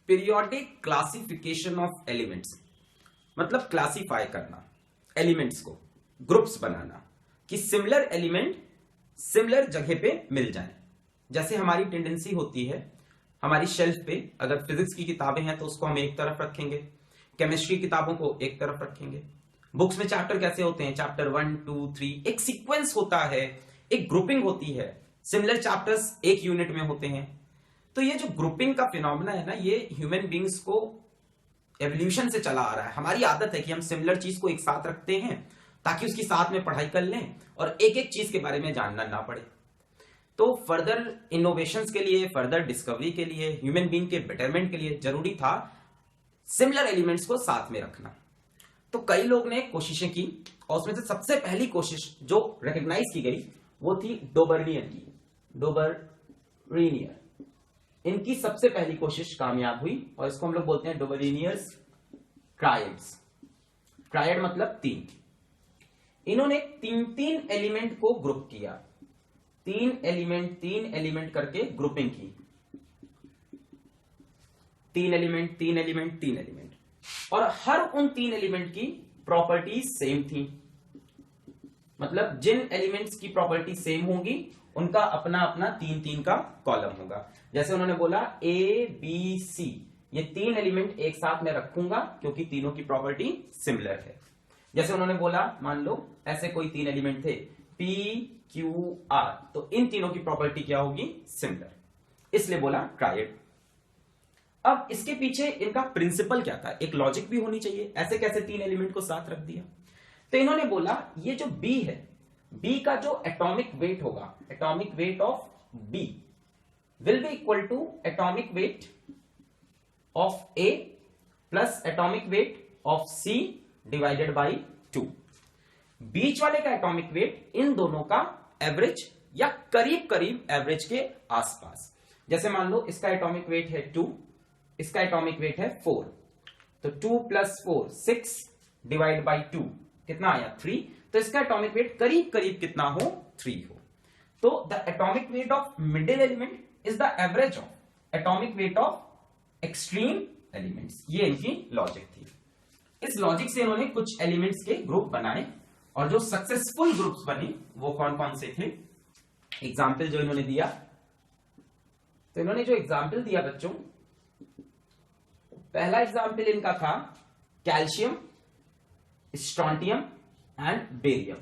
Periodic classification of elements मतलब classify करना elements को, ग्रुप्स बनाना कि सिमिलर एलिमेंट सिमिलर जगह पे मिल जाएं। जैसे हमारी टेंडेंसी होती है हमारी शेल्फ पे अगर फिजिक्स की किताबें हैं तो उसको हम एक तरफ रखेंगे, केमिस्ट्री किताबों को एक तरफ रखेंगे। बुक्स में चैप्टर कैसे होते हैं, चैप्टर 1 2 3 एक सीक्वेंस होता है, एक ग्रुपिंग होती है, सिमिलर चैप्टर्स एक यूनिट में होते हैं। तो ये जो ग्रुपिंग का फिनोमेना है ना, ये ह्यूमन बींग्स को एवोल्यूशन से चला आ रहा है। हमारी आदत है कि हम सिमिलर चीज को एक साथ रखते हैं ताकि उसकी साथ में पढ़ाई कर लें और एक एक चीज के बारे में जानना ना पड़े। तो फर्दर इनोवेशंस के लिए, फर्दर डिस्कवरी के लिए, ह्यूमन बीइंग के बेटरमेंट के लिए जरूरी था सिमिलर एलिमेंट्स को साथ में रखना। तो कई लोग ने कोशिशें की और उसमें से सबसे पहली कोशिश जो रिकॉग्नाइज की गई वो थी डोबर्नियर की। डोबर्नियर इनकी सबसे पहली कोशिश कामयाब हुई और इसको हम लोग बोलते हैं डोबर्नियर्स ट्रायड्स। ट्रायड मतलब तीन। इन्होंने तीन एलिमेंट को ग्रुप किया, तीन एलिमेंट करके ग्रुपिंग की। तीन एलिमेंट और हर उन तीन एलिमेंट की प्रॉपर्टीज सेम थी। मतलब जिन एलिमेंट्स की प्रॉपर्टी सेम होंगी उनका अपना अपना तीन का कॉलम होगा। जैसे उन्होंने बोला ए बी सी, ये तीन एलिमेंट एक साथ में रखूंगा क्योंकि तीनों की प्रॉपर्टी सिमिलर है। जैसे उन्होंने बोला मान लो ऐसे कोई तीन एलिमेंट थे पी क्यू आर, तो इन तीनों की प्रॉपर्टी क्या होगी, सिमिलर, इसलिए बोला ट्रायड। अब इसके पीछे इनका प्रिंसिपल क्या था, एक लॉजिक भी होनी चाहिए, ऐसे कैसे तीन एलिमेंट को साथ रख दिया। तो इन्होंने बोला ये जो बी है, बी का जो एटॉमिक वेट होगा, atomic weight of B will be equal to atomic weight of A plus atomic weight of C divided by 2। बीच वाले का एटॉमिक वेट इन दोनों का एवरेज या करीब करीब एवरेज के आसपास। जैसे मान लो इसका एटॉमिक वेट है 2, इसका एटॉमिक वेट है 4, तो 2 + 4 6 डिवाइड बाई 2 कितना आया 3। तो इसका एटॉमिक वेट करीब करीब कितना हो, 3 हो। तो the atomic weight of middle element is the average of atomic weight of extreme elements. ये इनकी लॉजिक थी। इस लॉजिक से इन्होंने कुछ एलिमेंट्स के ग्रुप बनाए और जो सक्सेसफुल ग्रुप्स बने वो कौन कौन से थे, एग्जाम्पल जो इन्होंने दिया। तो इन्होंने जो एग्जाम्पल दिया बच्चों, पहला एग्जाम्पल इनका था कैल्शियम, स्ट्रोंटियम एंड बेरियम।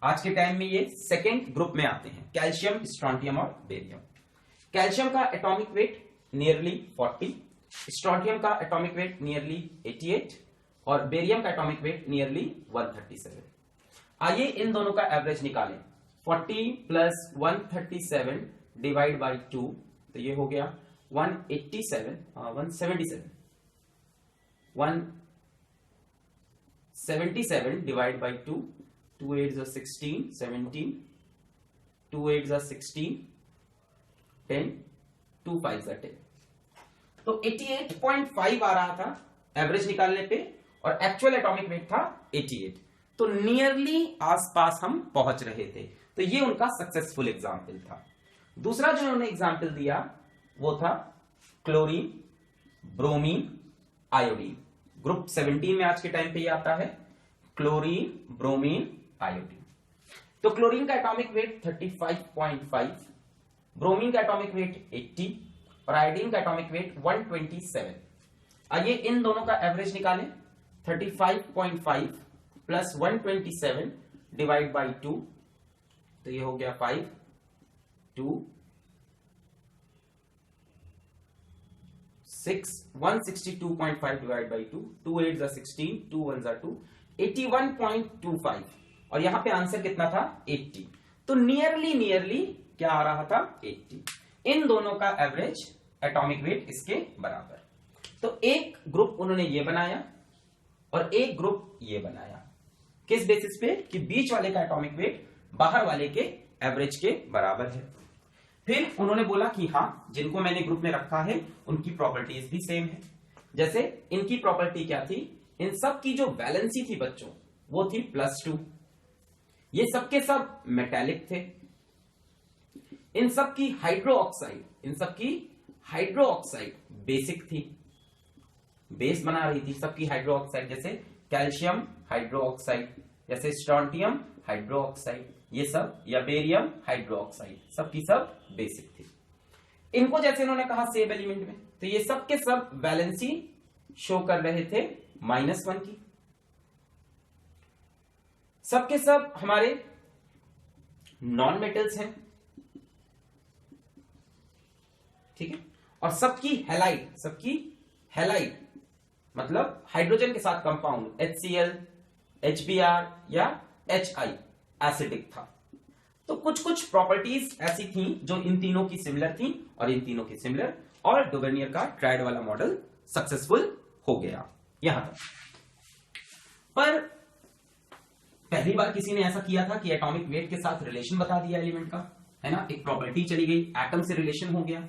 आज के टाइम में ये सेकेंड ग्रुप में आते हैं, कैल्शियम, स्ट्रोंटियम और बेरियम। कैल्शियम का एटॉमिक वेट नियरली 40, स्ट्रोंटियम का एटॉमिक वेट नियरली 88 और बेरियम का एटॉमिक वेट नियरली 137। आइए इन दोनों का एवरेज निकालें। 40 + 137 डिवाइड बाई 2, तो ये हो गया 177 डिवाइड बाई 2, 2 8 = 16, 17, 2 8 = 16, 10, 2 5 = 10। तो 88.5 आ रहा था एवरेज निकालने पे और एक्चुअल एटॉमिक वेट था 88, तो नियरली आसपास हम पहुंच रहे थे। तो ये उनका सक्सेसफुल एग्जाम्पल था। दूसरा जो उन्होंने एग्जाम्पल दिया वो था क्लोरीन, ब्रोमीन, आयोडीन। ग्रुप 17 में आज के टाइम पे ये आता है, क्लोरीन, ब्रोमीन, आयोडीन। तो क्लोरीन का एटॉमिक वेट 35.5, ब्रोमीन का एटॉमिक वेट 80 और आयोडीन का एटॉमिक वेट 127। आइए इन दोनों का एवरेज निकालें। 35.5 + 127 डिवाइड बाई 2, तो ये हो गया 5, 2 6, 162.5 डिवाइड बाई 2, 2 8 = 16, 2 1 = 2, 81.25 और यहां पे आंसर कितना था 80। तो नियरली क्या आ रहा था 80। इन दोनों का एवरेज एटॉमिक वेट इसके बराबर। तो एक ग्रुप उन्होंने ये बनाया और एक ग्रुप ये बनाया, किस बेसिस पे कि बीच वाले का एटॉमिक वेट बाहर वाले के एवरेज के बराबर है। फिर उन्होंने बोला कि हाँ, जिनको मैंने ग्रुप में रखा है उनकी प्रॉपर्टीज भी सेम है। जैसे इनकी प्रॉपर्टी क्या थी, इन सब की जो वैलेंसी थी बच्चों वो थी +2। ये सबके सब मेटेलिक थे। इन सब की हाइड्रो ऑक्साइड, इन सब की हाइड्रो ऑक्साइड बेसिक थी, बेस बना रही थी सबकी हाइड्रो ऑक्साइड, जैसे कैल्शियम हाइड्रो ऑक्साइड, जैसे स्ट्रोंटियम हाइड्रो ऑक्साइड, ये सब, या बेरियम हाइड्रो ऑक्साइड, सबकी सब बेसिक थी। इनको जैसे इन्होंने कहा सेम एलिमेंट में, तो ये सब के सब वैलेंसी शो कर रहे थे -1 की, सबके सब हमारे नॉन मेटल्स हैं, ठीक है, और सबकी हैलाइड मतलब हाइड्रोजन के साथ कंपाउंड HCl, HBr या HI एसिडिक था। तो कुछ कुछ प्रॉपर्टीज ऐसी थी जो इन तीनों की सिमिलर थी और इन तीनों की सिमिलर, और डुवर्नियर का ट्रायड वाला मॉडल सक्सेसफुल हो गया यहां तक। पर पहली बार किसी ने ऐसा किया था कि एटॉमिक वेट के साथ रिलेशन बता दिया एलिमेंट का, है ना, एक प्रॉपर्टी चली गई, एटम से रिलेशन हो गया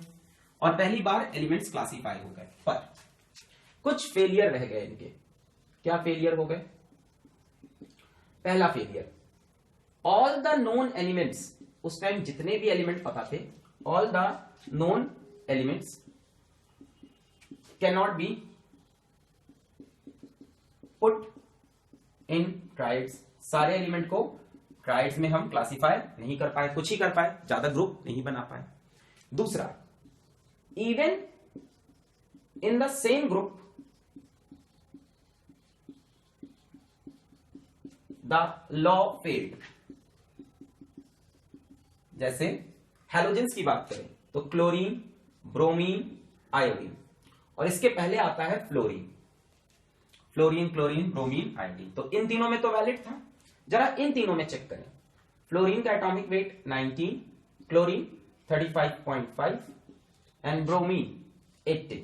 और पहली बार एलिमेंट्स क्लासिफाई हो गए। पर कुछ फेलियर रह गए इनके। क्या फेलियर हो गए? पहला failure, all the known elements, उस टाइम जितने भी एलिमेंट पता थे, all the known elements can not be put in triads. सारे एलिमेंट को ट्राइड्स में हम क्लासिफाई नहीं कर पाए, कुछ ही कर पाए, ज्यादा ग्रुप नहीं बना पाए। दूसरा, even in the same group the law failed. जैसे हैलोजेंस की बात करें तो क्लोरीन, ब्रोमीन, आयोडीन, और इसके पहले आता है फ्लोरीन, क्लोरीन, ब्रोमीन, आयोडीन। तो इन तीनों में तो वैलिड था। जरा इन तीनों में चेक करें, फ्लोरीन का atomic weight 19, chlorine 35.5 and bromine 80।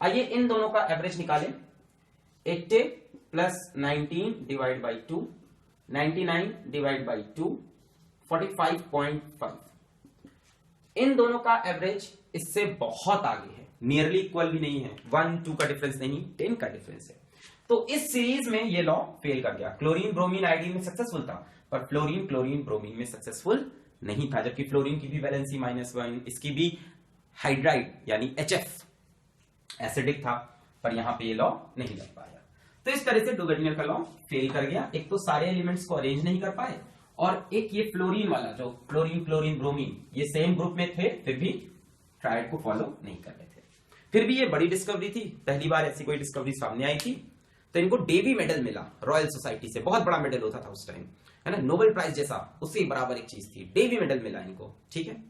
आइए इन दोनों का एवरेज निकालें। 80 plus 19 divide by 2, 99 divide by 2, 45.5। इन दोनों का एवरेज इससे बहुत आगे है, नियरली इक्वल भी नहीं है, 1, 2 का डिफरेंस नहीं, 10 का डिफरेंस है। तो इस सीरीज में ये लॉ फेल कर गया। क्लोरीन, ब्रोमीन, आयोडीन में सक्सेसफुल था, पर फ्लोरीन, क्लोरीन, ब्रोमीन में सक्सेसफुल नहीं था, जबकि फ्लोरीन की भी वैलेंसी -1, इसकी भी हाइड्राइड यानी HF एसिडिक था, पर यहां पे ये लॉ नहीं लग पाया। तो इस तरह से डुवर्नियर का लॉ फेल कर गया। एक तो सारे एलिमेंट्स को अरेंज नहीं कर पाए, और एक ये फ्लोरीन वाला, जो क्लोरीन, ब्रोमीन, ये सेम ग्रुप में थे फिर भी ट्रायड को फॉलो नहीं कर रहे थे। फिर भी ये बड़ी डिस्कवरी थी, पहली बार ऐसी कोई डिस्कवरी सामने आई थी। तो इनको डेवी मेडल मिला रॉयल सोसाइटी से, बहुत बड़ा मेडल होता था उस टाइम, है ना, नोबेल प्राइज जैसा, उससे बराबर एक चीज थी, डेवी मेडल मिला इनको, ठीक है।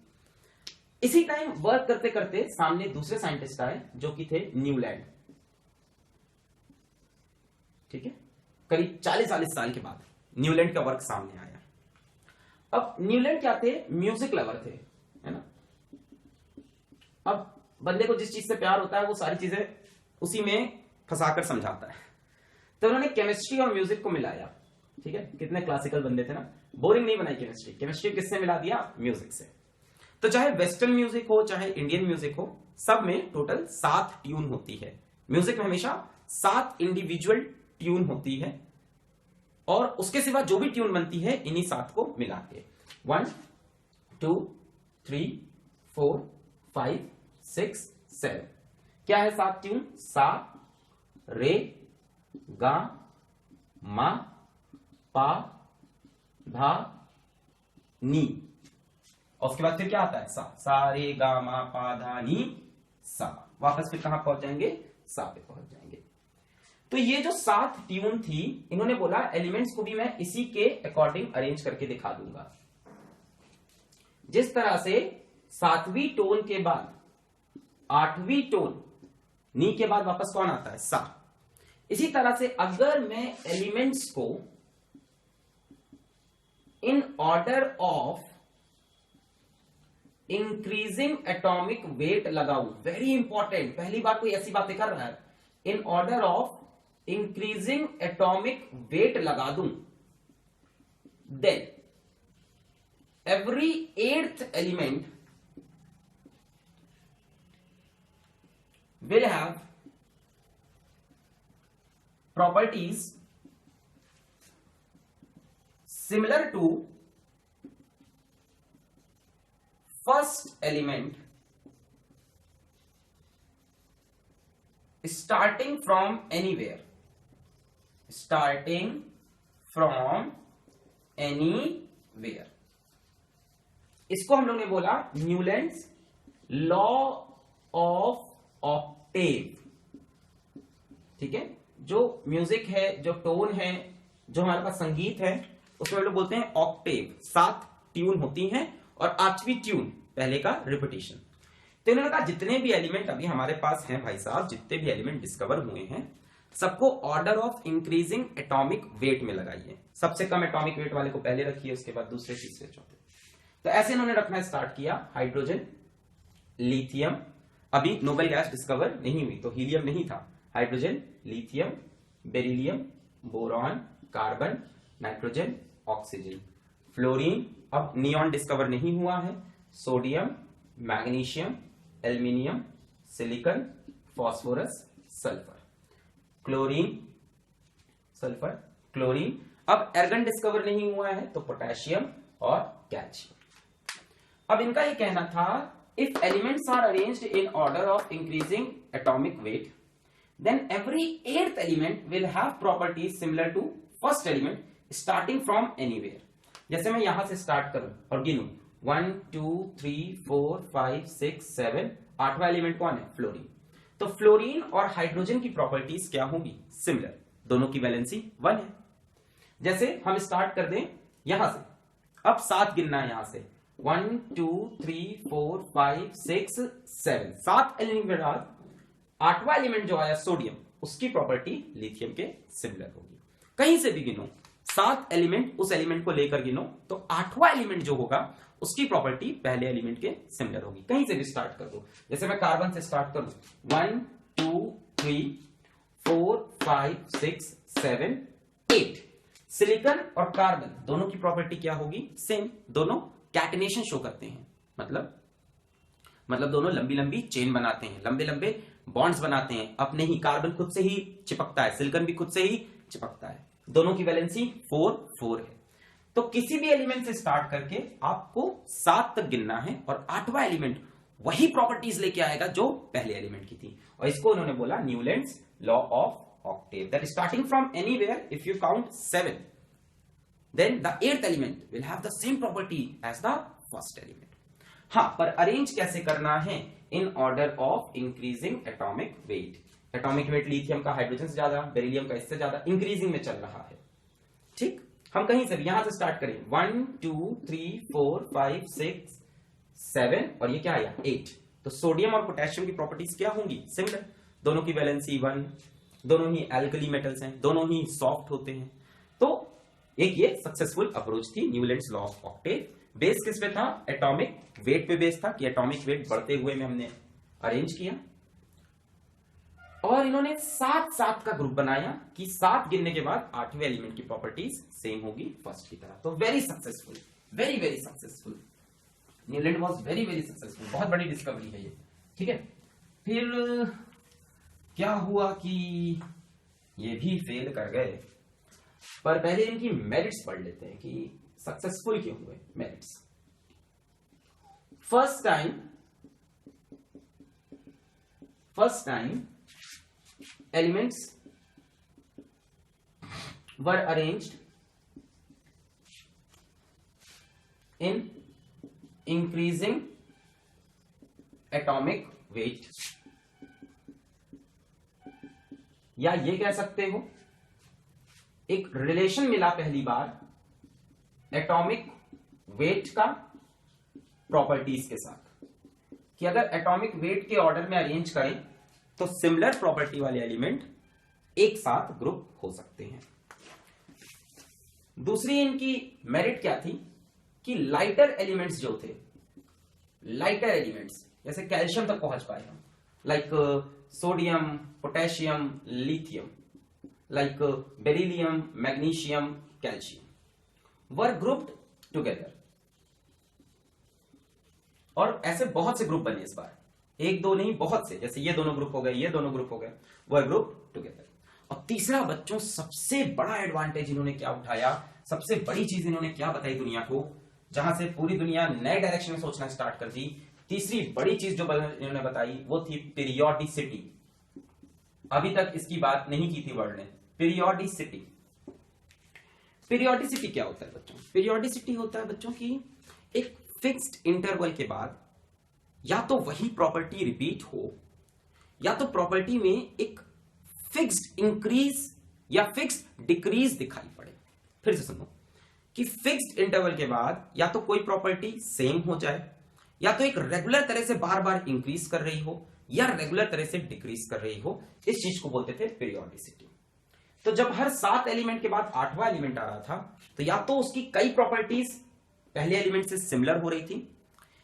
इसी टाइम वर्क करते करते सामने दूसरे साइंटिस्ट आए जो कि थे न्यूलैंड, ठीक है, करीब 40-40 साल के बाद न्यूलैंड का वर्क सामने आया। अब न्यूलैंड क्या थे? म्यूजिक लवर थे, है ना। अब बंदे को जिस चीज से प्यार होता है वो सारी चीजें उसी में फंसाकर समझाता है। तो उन्होंने केमिस्ट्री और म्यूजिक को मिलाया, ठीक है, कितने क्लासिकल बंदे थे ना, बोरिंग नहीं बनाई केमिस्ट्री। केमिस्ट्री किससे मिला दिया? म्यूजिक से। तो चाहे वेस्टर्न म्यूजिक हो चाहे इंडियन म्यूजिक हो, सब में टोटल 7 ट्यून होती है। म्यूजिक में हमेशा 7 इंडिविजुअल ट्यून होती है, और उसके सिवा जो भी ट्यून बनती है इन्हीं 7 को मिला के 1, 2, 3, 4, 5, 6, 7। क्या है 7 ट्यून? सा, रे, गा, मा, पा, धा, नी, और उसके बाद फिर क्या आता है? सा, सा रे गा मा पा धा नी सा। वापस फिर कहां पहुंच जाएंगे? सा पे पहुंच जाएंगे। तो ये जो 7 ट्यून थी, इन्होंने बोला एलिमेंट्स को भी मैं इसी के अकॉर्डिंग अरेंज करके दिखा दूंगा। जिस तरह से 7वीं टोन के बाद 8वीं टोन, नी के बाद वापस कौन आता है? सा। इसी तरह से अगर मैं एलिमेंट्स को इन order of increasing atomic wait लगाऊं, वेरी इंपॉर्टेंट, पहली बार कोई ऐसी बातें कर रहा है, इन order of increasing atomic wait लगा दूं, then every 8th element will have properties similar to first element starting from anywhere, starting from anywhere, इसको हम लोग ने बोला न्यूलैंड्स लॉ ऑफ ऑक्टेव। ठीक है, जो म्यूजिक है, जो टोन है, जो हमारे पास संगीत है, उसको हम लोग बोलते हैं ऑक्टेव। 7 ट्यून होती हैं और 8वीं ट्यून पहले का रिपीटिशन। तो इन्होंने कहा जितने भी एलिमेंट अभी हमारे पास हैं भाई साहब, जितने भी एलिमेंट डिस्कवर हुए हैं, सबको order of increasing atomic wait में लगाइए। सबसे कम एटॉमिक वेट वाले को पहले रखिए, उसके बाद दूसरे, तीसरे, चौथे। तो ऐसे इन्होंने रखना स्टार्ट किया। हाइड्रोजन, लिथियम, अभी नोबेल गैस डिस्कवर नहीं हुई तो हीलियम नहीं था। Hydrogen, lithium, beryllium, boron, carbon, nitrogen, oxygen, fluorine, अब नियॉन डिस्कवर नहीं हुआ है, sodium, magnesium, aluminium, silicon, phosphorus, sulphur, chlorine, sulphur, chlorine, अब एर्गन डिस्कवर नहीं हुआ है तो पोटेशियम और कैल्शियम। अब इनका ये कहना था if elements are arranged in order of increasing atomic weight then every 8th element will have properties similar to first element starting from anywhere। जैसे मैं यहां से स्टार्ट करूं और गिनूं 1 2 3 4 5 6 7, 8वां एलिमेंट कौन है? फ्लोरीन। तो फ्लोरीन और हाइड्रोजन की प्रॉपर्टीज क्या होंगी? सिमिलर, दोनों की वैलेंसी 1 है। जैसे हम स्टार्ट कर दें यहां से, अब 7 गिनना है यहां से 1 2 3 4 5 6 7, 7 एलिमेंट। 8वां एलिमेंट जो आया सोडियम, उसकी प्रॉपर्टी लिथियम के सिमिलर होगी। कहीं से भी गिनो 7 एलिमेंट, उस एलिमेंट को लेकर गिनो तो 8वां एलिमेंट जो होगा उसकी प्रॉपर्टी पहले एलिमेंट के सिमिलर होगी। कहीं से भी स्टार्ट कर दो, जैसे मैं कार्बन से स्टार्ट करूं 1 2 3 4 5 6 7 8। सिलिकॉन और कार्बन दोनों की प्रॉपर्टी क्या होगी? सेम, दोनों कैटेनेशन शो करते हैं, मतलब दोनों लंबी लंबी चेन बनाते हैं, लंबे लंबे बॉन्ड्स बनाते हैं। अब नहीं, कार्बन खुद से ही चिपकता है, सिलिकॉन भी खुद से ही चिपकता है। दोनों की वैलेंसी 4 4 है। तो किसी भी एलिमेंट से स्टार्ट करके आपको 7 तक गिनना है और 8वां एलिमेंट वही प्रॉपर्टीज लेके आएगा जो पहले एलिमेंट की थी। और इसको उन्होंने बोला Newlands law of Octave, that starting from anywhere if you count 7 then the 8th element will have the same property as the first element। हाँ, पर अरेंज कैसे करना है? इन order of increasing atomic wait. Atomic weight lithium का hydrogen से ज्यादा, beryllium का इससे ज्यादा, इंक्रीजिंग में चल रहा है। ठीक, हम कहीं से भी यहां से स्टार्ट करें 1 2 3 4 5 6 7 और ये क्या आया 8। तो सोडियम और पोटेशियम की प्रॉपर्टीज क्या होंगी? सिमिलर, दोनों की वैलेंसी 1, दोनों ही एल्कली मेटल्स हैं, दोनों ही सॉफ्ट होते हैं। तो एक ये सक्सेसफुल अप्रोच थी Newlands law of Octave. Base किस पे था? एटॉमिक वेट पे बेस था कि एटॉमिक वेट बढ़ते हुए में हमने अरेंज किया। और इन्होंने 7 का ग्रुप बनाया कि 7 गिनने के बाद 8वें एलिमेंट की प्रॉपर्टीज सेम होगी फर्स्ट की तरह। तो very successful, very very successful, Newland was very very successful. बहुत बड़ी डिस्कवरी है ये। ठीक है, फिर क्या हुआ कि ये भी फेल कर गए। पर पहले इनकी मेरिट्स पढ़ लेते हैं कि सक्सेसफुल क्यों हुए। Merits, first time elements were arranged in increasing atomic wait, या ये कह सकते हो एक रिलेशन मिला पहली बार एटॉमिक वेट का प्रॉपर्टीज के साथ, कि अगर एटॉमिक वेट के ऑर्डर में अरेंज करें तो सिमिलर प्रॉपर्टी वाले एलिमेंट एक साथ ग्रुप हो सकते हैं। दूसरी इनकी मेरिट क्या थी कि लाइटर एलिमेंट्स जो थे, लाइटर एलिमेंट्स जैसे कैल्शियम तक पहुंच पाए हम, like sodium, potassium, lithium, like beryllium, magnesium, calcium were grouped together। और ऐसे बहुत से ग्रुप बने इस बार, एक दो नहीं बहुत से, जैसे ये दोनों ग्रुप हो गए, ये दोनों ग्रुप हो गए, वर ग्रुप टुगेदर। और तीसरा बच्चों सबसे बड़ा एडवांटेज इन्होंने क्या उठाया, सबसे बड़ी चीज इन्होंने क्या बताई दुनिया को, जहां से पूरी दुनिया नए डायरेक्शन में सोचना स्टार्ट कर दी। तीसरी बड़ी चीज जो इन्होंने बताई वो थी पीरियोडिसिटी। अभी तक इसकी बात नहीं की थी वर्ड ने, पीरियोडिसिटी। पीरियोडिसिटी क्या होता है बच्चों? पीरियोडिसिटी होता है बच्चों की एक फिक्स्ड इंटरवल के बाद या तो वही प्रॉपर्टी रिपीट हो या तो प्रॉपर्टी में एक फिक्स्ड इंक्रीज या फिक्स्ड डिक्रीज दिखाई पड़े। फिर से सुनो कि फिक्स्ड इंटरवल के बाद या तो कोई प्रॉपर्टी सेम हो जाए या तो एक रेगुलर तरह से बार बार इंक्रीज कर रही हो या रेगुलर तरह से डिक्रीज कर रही हो, इस चीज को बोलते थे पीरियोडिसिटी। तो जब हर 7 एलिमेंट के बाद 8वां एलिमेंट आ रहा था तो या तो उसकी कई प्रॉपर्टीज पहले एलिमेंट से सिमिलर हो रही थी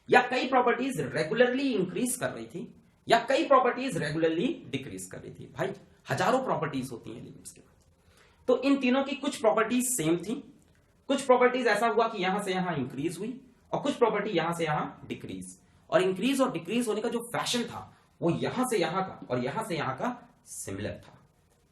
या कई प्रॉपर्टीज रेगुलरली इंक्रीज कर रही थी या कई प्रॉपर्टीज रेगुलरली डिक्रीज कर रही थी। भाई हजारों प्रॉपर्टीज होती हैं एलिमेंट्स के बाद, तो इन तीनों की कुछ प्रॉपर्टीज सेम थी, कुछ प्रॉपर्टीज ऐसा हुआ कि यहां से यहां इंक्रीज हुई और कुछ प्रॉपर्टी यहां से यहां डिक्रीज, और इंक्रीज और डिक्रीज होने का जो फैशन था वो यहां से यहां का और यहां से यहां का सिमिलर था।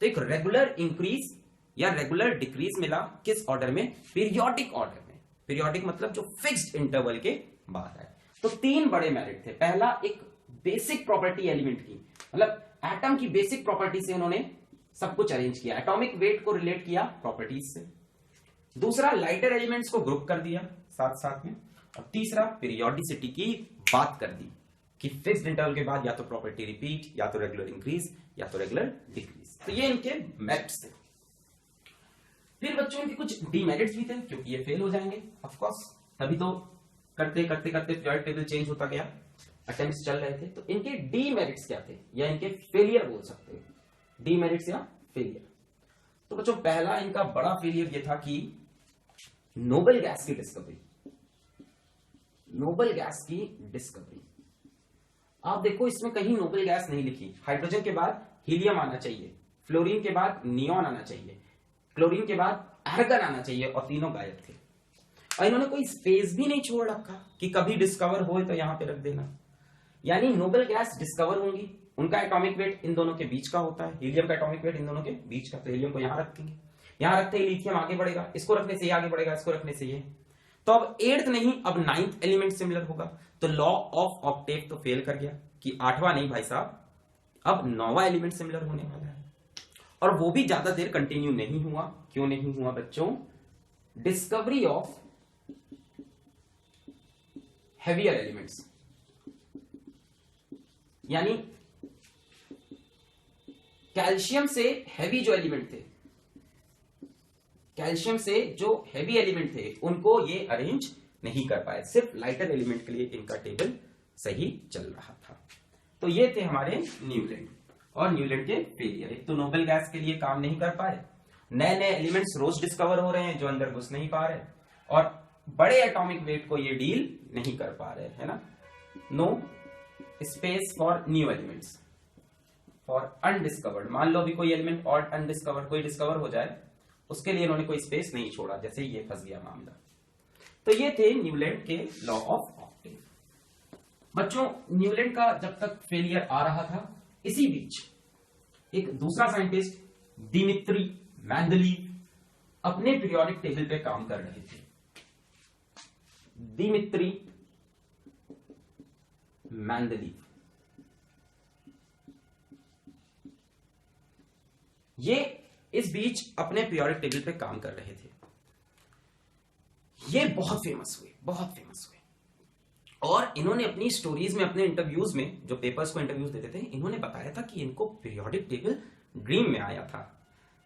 तो एक रेगुलर इंक्रीज या रेगुलर डिक्रीज मिला किस ऑर्डर में? पीरियोडिक ऑर्डर में। पीरियोडिक मतलब जो फिक्स्ड इंटरवल के बाद है। तो 3 बड़े मेरिट थे। पहला, एक बेसिक प्रॉपर्टी एलिमेंट की, मतलब एटम की बेसिक प्रॉपर्टी से उन्होंने सब कुछ अरेंज किया, एटॉमिक वेट को रिलेट किया प्रॉपर्टीज से। दूसरा, लाइटर एलिमेंट्स को ग्रुप कर दिया साथ साथ में। और तीसरा, पीरियोडिसिटी की बात कर दी कि फिक्स्ड इंटरवल के बाद या तो प्रॉपर्टी रिपीट या तो रेगुलर इंक्रीज या तो रेगुलर डिक्रीज। तो ये इनके मेरिट्स थे। फिर बच्चों इनके कुछ डीमेरिट्स भी थे क्योंकि ये फेल हो जाएंगे ऑफ कोर्स, तभी तो करते करते करते पीरियोडिक टेबल चेंज होता गया, अटेम्प्ट्स चल रहे थे। तो इनके डीमेरिट्स क्या थे या इनके फेलियर बोल सकते हैं, डीमेरिट्स या फेलियर। तो बच्चों पहला इनका बड़ा फेलियर ये था कि नोबल गैस की डिस्कवरी। नोबल गैस की डिस्कवरी, आप देखो इसमें कहीं नोबल गैस नहीं लिखी। हाइड्रोजन के बाद हीलियम आना चाहिए, फ्लोरीन के बाद नियॉन आना चाहिए, क्लोरीन के बाद आर्गन आना चाहिए, और तीनों गायब थे। और इन्होंने कोई स्पेस भी नहीं छोड़ रखा कि कभी डिस्कवर हो तो यहां पे रख देना। यानी नोबल गैस डिस्कवर होंगी, उनका एटॉमिक वेट इन दोनों के बीच का होता है, हीलियम का एटॉमिक वेट इन दोनों के बीच का, तो हीलियम को यहां रखेंगे, यहां रखते ही लिथियम आगे बढ़ेगा, इसको रखने से ये आगे बढ़ेगा, इसको रखने से ये। तो अब 8th नहीं, अब 9th एलिमेंट सिमिलर होगा। तो लॉ ऑफ ऑक्टेव तो फेल कर गया कि 8वां नहीं भाई साहब, अब 9वां एलिमेंट सिमिलर होने वाला है। और वो भी ज्यादा देर कंटिन्यू नहीं हुआ। क्यों नहीं हुआ बच्चों? डिस्कवरी ऑफ हेवियर एलिमेंट्स, यानी कैल्शियम से हैवी जो एलिमेंट थे, कैल्शियम से जो हैवी एलिमेंट थे उनको ये अरेंज नहीं कर पाए, सिर्फ लाइटर एलिमेंट के लिए इनका टेबल सही चल रहा था। तो ये थे हमारे न्यूलैंड और न्यूलैंड के फेलियर। एक तो नोबेल गैस के लिए काम नहीं कर पाए, नए नए एलिमेंट्स रोज डिस्कवर हो रहे हैं जो अंदर घुस नहीं पा रहे, और बड़े एटॉमिक वेट को ये डील नहीं कर पा रहे, है ना। No space for new elements, for undiscovered. मान लो भी कोई एलिमेंट और अनडिस्कवर्ड कोई डिस्कवर हो जाए, उसके लिए इन्होंने कोई स्पेस नहीं छोड़ा, जैसे ये फंस गया मामला। तो ये थे न्यूलैंड के लॉ ऑफ ऑक्टेव। बच्चों न्यूलैंड का जब तक फेलियर आ रहा था, इसी बीच एक दूसरा साइंटिस्ट दिमित्री मेंडलीव अपने पीरियोडिक टेबल पे काम कर रहे थे। दिमित्री मेंडलीव, ये इस बीच अपने पीरियोडिक टेबल पे काम कर रहे थे। ये बहुत फेमस हुए, बहुत फेमस हुए, और इन्होंने अपनी स्टोरीज में, अपने इंटरव्यूज में, जो पेपर्स को इंटरव्यूज देते थे, इन्होंने बताया था कि इनको पीरियोडिक टेबल ड्रीम में आया था।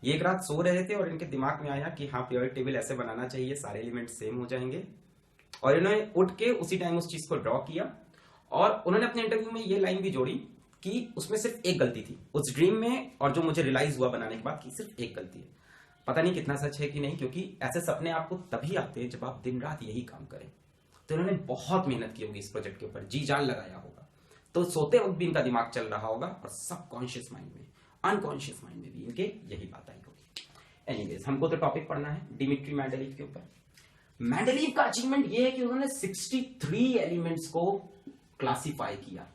ये एक रात सो रहे थे और इनके दिमाग में आया कि हाँ पीरियोडिक टेबल ऐसे बनाना चाहिए, सारे एलिमेंट सेम हो जाएंगे, और इन्होंने उठ के उसी टाइम उस चीज को ड्रॉ किया। और उन्होंने अपने इंटरव्यू में ये लाइन भी जोड़ी कि उसमें सिर्फ एक गलती थी उस ड्रीम में, और जो मुझे रियलाइज हुआ बनाने के बाद कि सिर्फ एक गलती है। पता नहीं कितना सच है कि नहीं, क्योंकि ऐसे सपने आपको तभी आते हैं जब आप दिन रात यही काम करें। तो इन्होंने बहुत मेहनत की होगी इस प्रोजेक्ट के ऊपर, जी जान लगाया होगा, तो सोते वक्त भी इनका दिमाग चल रहा होगा, और सबकॉन्शियस माइंड में, अनकॉन्शियस माइंड में भी इनके यही बात आई होगी। एनीवेज, हमको तो टॉपिक पढ़ना है डिमित्री मेंडलीव के ऊपर। मेंडलीव का अचीवमेंट ये है कि उन्होंने 63 एलिमेंट्स को क्लासिफाई किया,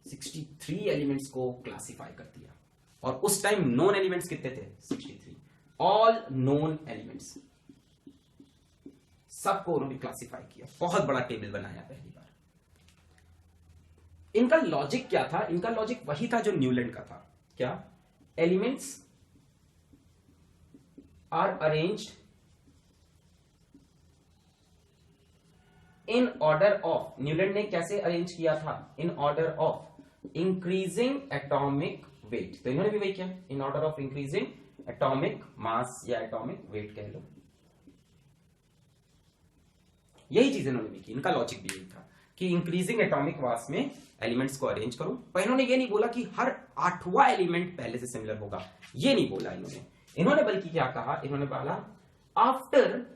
63 एलिमेंट्स को क्लासिफाई कर दिया। और उस टाइम नोन एलिमेंट्स कितने थे? 63, ऑल नोन एलिमेंट्स, सबको उन्होंने क्लासिफाई किया। बहुत बड़ा टेबल बनाया पहली बार। इनका लॉजिक क्या था? इनका लॉजिक वही था जो न्यूलैंड का था। क्या? Elements are arranged in order of, Newland ने कैसे अरेंज किया था? In order of increasing atomic weight. तो इन्होंने भी वही किया, in order of increasing atomic mass या एटॉमिक वेट कह लो, यही चीज इन्होंने भी की। इनका लॉजिक भी यही था कि इंक्रीजिंग एटॉमिक मास में एलिमेंट्स को अरेंज करो। पर इन्होंने ये नहीं बोला कि हर 8वां एलिमेंट पहले से सिमिलर होगा, ये नहीं बोला इन्होंने बल्कि क्या कहा? इन्होंने बोला आफ्टर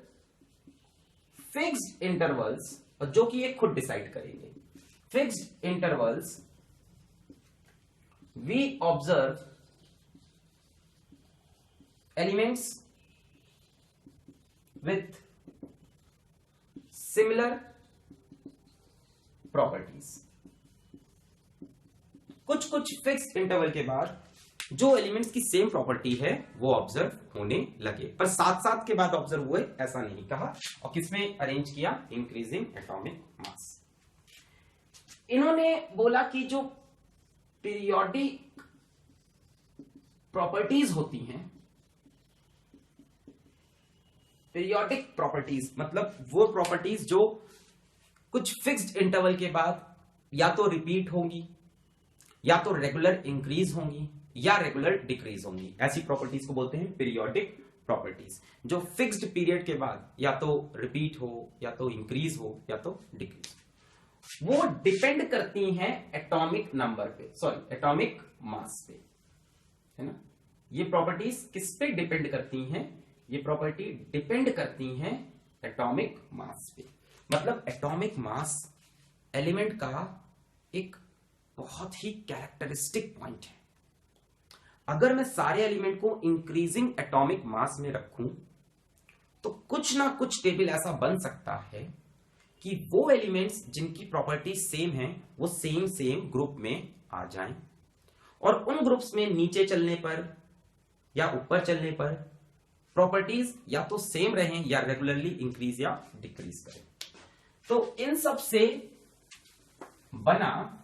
फिक्स्ड इंटरवल्स, और जो कि ये खुद डिसाइड करेंगे, fixed intervals we observe elements with similar properties. कुछ फिक्स्ड इंटरवल के बाद जो एलिमेंट्स की सेम प्रॉपर्टी है वो ऑब्जर्व होने लगे, पर साथ साथ के बाद ऑब्जर्व हुए ऐसा नहीं कहा। और किसमें अरेंज किया? इंक्रीजिंग एटॉमिक मास। इन्होंने बोला कि जो पीरियोडिक प्रॉपर्टीज होती हैं, पीरियोडिक प्रॉपर्टीज मतलब वो प्रॉपर्टीज जो कुछ फिक्स्ड इंटरवल के बाद या तो रिपीट होंगी, या तो रेगुलर इंक्रीज होंगी, या रेगुलर डिक्रीज होंगी, ऐसी प्रॉपर्टीज को बोलते हैं पीरियोडिक प्रॉपर्टीज, जो फिक्स्ड पीरियड के बाद या तो रिपीट हो, या तो इंक्रीज हो, या तो डिक्रीज। वो डिपेंड करती हैं एटॉमिक नंबर पे, सॉरी एटॉमिक मास पे, है ना। ये प्रॉपर्टीज किस पे डिपेंड करती हैं? ये प्रॉपर्टी डिपेंड करती हैं एटॉमिक मास पे। मतलब एटॉमिक मास एलिमेंट का एक बहुत ही कैरेक्टरिस्टिक पॉइंट है। अगर मैं सारे एलिमेंट को इंक्रीजिंग एटॉमिक मास में रखूं तो कुछ ना कुछ टेबल ऐसा बन सकता है कि वो एलिमेंट्स जिनकी प्रॉपर्टी सेम है वो सेम ग्रुप में आ जाएं, और उन ग्रुप्स में नीचे चलने पर या ऊपर चलने पर प्रॉपर्टीज या तो सेम रहें या रेगुलरली इंक्रीज या डिक्रीज करें। तो इन सब से बना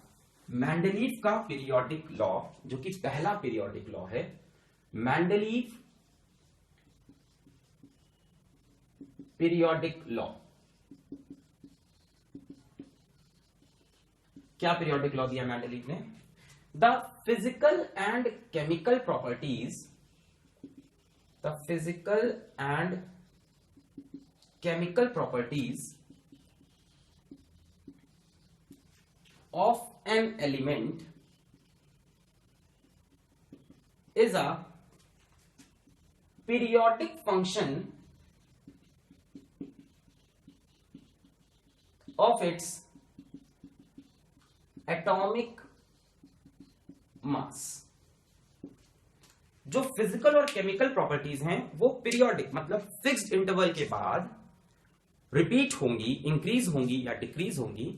मेंडलीव का पीरियोडिक लॉ, जो कि पहला पीरियोडिक लॉ है। मेंडलीव पीरियोडिक लॉ, क्या पीरियोडिक लॉ दिया मेंडलीव ने? The physical and chemical properties, the physical and chemical properties of an element is a periodic function of its atomic mass। जो physical और chemical properties हैं वो periodic मतलब fixed interval के बाद रिपीट होंगी, इंक्रीज होंगी या डिक्रीज होंगी,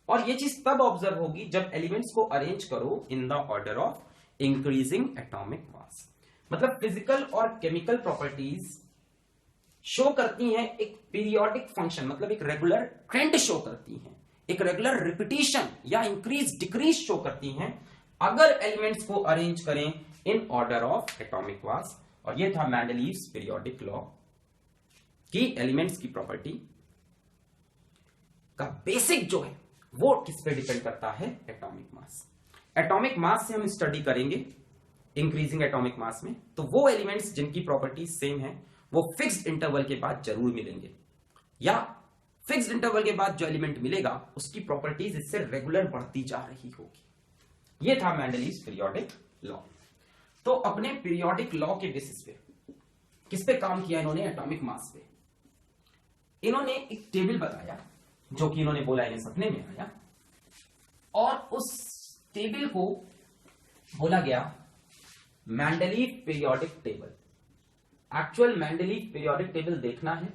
और ये चीज तब ऑब्जर्व होगी जब एलिमेंट्स को अरेंज करो in the order of increasing atomic मास। मतलब फिजिकल और केमिकल प्रॉपर्टीज शो करती हैं एक पीरियोडिक फंक्शन, मतलब एक रेगुलर ट्रेंड शो करती हैं, एक रेगुलर रिपीटिशन या इंक्रीज डिक्रीज शो करती हैं अगर एलिमेंट्स को अरेंज करें इन ऑर्डर ऑफ एटॉमिक मास। और ये था मेंडलीव्स पीरियोडिक लॉ कि एलिमेंट्स की प्रॉपर्टी का बेसिक जो है वो किस पे डिपेंड करता है? Atomic mass. एटॉमिक मास से हम स्टडी करेंगे इंक्रीजिंग एटॉमिक मास में, तो वो एलिमेंट्स जिनकी प्रॉपर्टी सेम है वो फिक्स्ड इंटरवल के बाद जरूर मिलेंगे, या फिक्स्ड इंटरवल के बाद जो एलिमेंट मिलेगा उसकी प्रॉपर्टीज इससे रेगुलर बढ़ती जा रही होगी। ये था मेंडलीव्स पीरियोडिक लॉ। तो अपने पीरियोडिक लॉ के बेसिस पे किस पे काम किया इन्होंने? एटॉमिक मास पे। इन्होंने एक टेबल बताया जो कि इन्होंने बोला इन्हें सपने में आया, और उस टेबल को बोला गया Mendeleev periodic table. Actual Mendeleev periodic table देखना है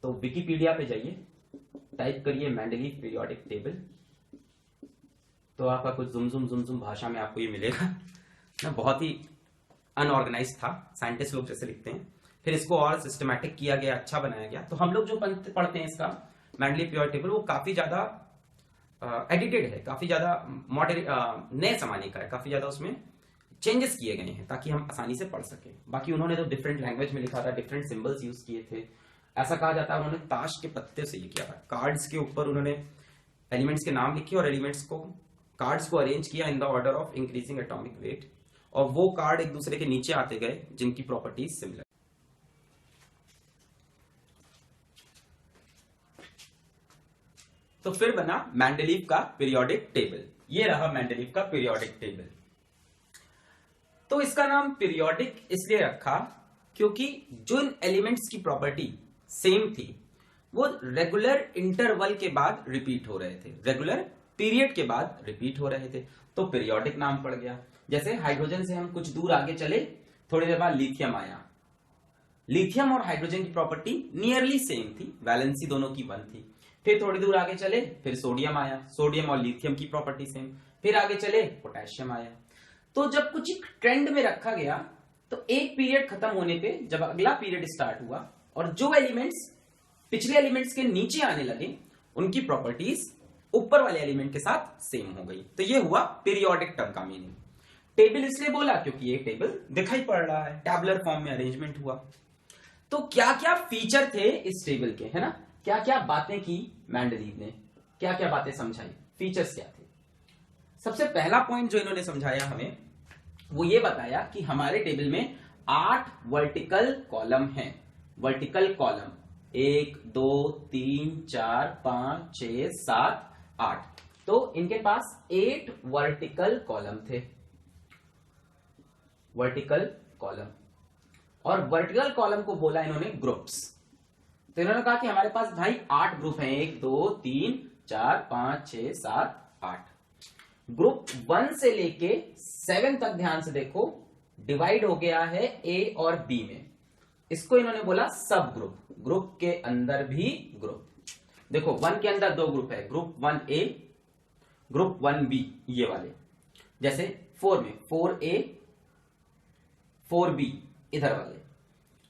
तो विकिपीडिया पे जाइए, टाइप करिए मेंडलीव पीरियोडिक टेबल, तो आपका कुछ जुम भाषा में आपको ये मिलेगा ना। बहुत ही अनऑर्गेनाइज था, साइंटिस्ट लोग जैसे लिखते हैं, फिर इसको और सिस्टमैटिक किया गया, अच्छा बनाया गया। तो हम लोग जो पढ़ते हैं इसका मेंडलीव पीरियोडिक टेबल वो काफी ज्यादा एडिटेड है, काफी ज्यादा नए जमाने का है, काफी ज्यादा उसमें चेंजेस किए गए हैं ताकि हम आसानी से पढ़ सके। बाकी उन्होंने तो डिफरेंट लैंग्वेज में लिखा था, डिफरेंट सिंबल्स यूज किए थे। ऐसा कहा जाता है उन्होंने ताश के पत्ते से ये किया था, कार्ड्स के ऊपर उन्होंने एलिमेंट्स के नाम लिखे और एलिमेंट्स को, कार्ड्स को अरेंज किया in the order of increasing atomic wait, और वो कार्ड एक दूसरे के नीचे आते गए जिनकी प्रॉपर्टीज सिमिलर। तो फिर बना मेंडलीव का पीरियोडिक टेबल। ये रहा मेंडलीव का पीरियोडिक टेबल। तो इसका नाम पीरियोडिक इसलिए रखा क्योंकि जो इन एलिमेंट्स की प्रॉपर्टी सेम थी वो रेगुलर इंटरवल के बाद रिपीट हो रहे थे, रेगुलर पीरियड के बाद रिपीट हो रहे थे, तो पीरियोडिक नाम पड़ गया। जैसे हाइड्रोजन से हम कुछ दूर आगे चले, थोड़ी देर बाद लिथियम आया। लिथियम और हाइड्रोजन की प्रॉपर्टी नियरली सेम थी, वैलेंसी दोनों की 1 थी। फिर थोड़ी दूर आगे चले, फिर सोडियम आया, सोडियम और लिथियम की प्रॉपर्टी सेम। फिर आगे चले, पोटेशियम आया। तो जब कुछ एक ट्रेंड में रखा गया तो एक पीरियड खत्म होने पे जब अगला पीरियड स्टार्ट हुआ और जो एलिमेंट्स पिछले एलिमेंट्स के नीचे आने लगे उनकी प्रॉपर्टीज ऊपर वाले एलिमेंट के साथ सेम हो गई। तो ये हुआ पीरियोडिक टर्म का मीनिंग। टेबल इसलिए बोला क्योंकि ये टेबल दिखाई पड़ रहा है, टैबुलर फॉर्म में अरेंजमेंट हुआ। तो क्या क्या फीचर थे इस टेबल के, है ना, क्या क्या बातें की मेंडलीव ने, क्या क्या बातें समझाई, फीचर्स क्या थे। सबसे पहला पॉइंट जो इन्होंने समझाया हमें वो ये बताया कि हमारे टेबल में 8 वर्टिकल कॉलम हैं। वर्टिकल कॉलम 1 2 3 4 5 6 7 8, तो इनके पास 8 वर्टिकल कॉलम थे, वर्टिकल कॉलम। और वर्टिकल कॉलम को बोला इन्होंने ग्रुप्स। तो इन्होंने कहा कि हमारे पास भाई 8 ग्रुप हैं, 1 2 3 4 5 6 7 8। ग्रुप 1 से लेके 7 तक ध्यान से देखो डिवाइड हो गया है ए और बी में। इसको इन्होंने बोला सब ग्रुप, ग्रुप के अंदर भी ग्रुप। देखो 1 के अंदर 2 ग्रुप है, ग्रुप 1A, ग्रुप 1B, ये वाले। जैसे 4 में 4A 4B इधर वाले।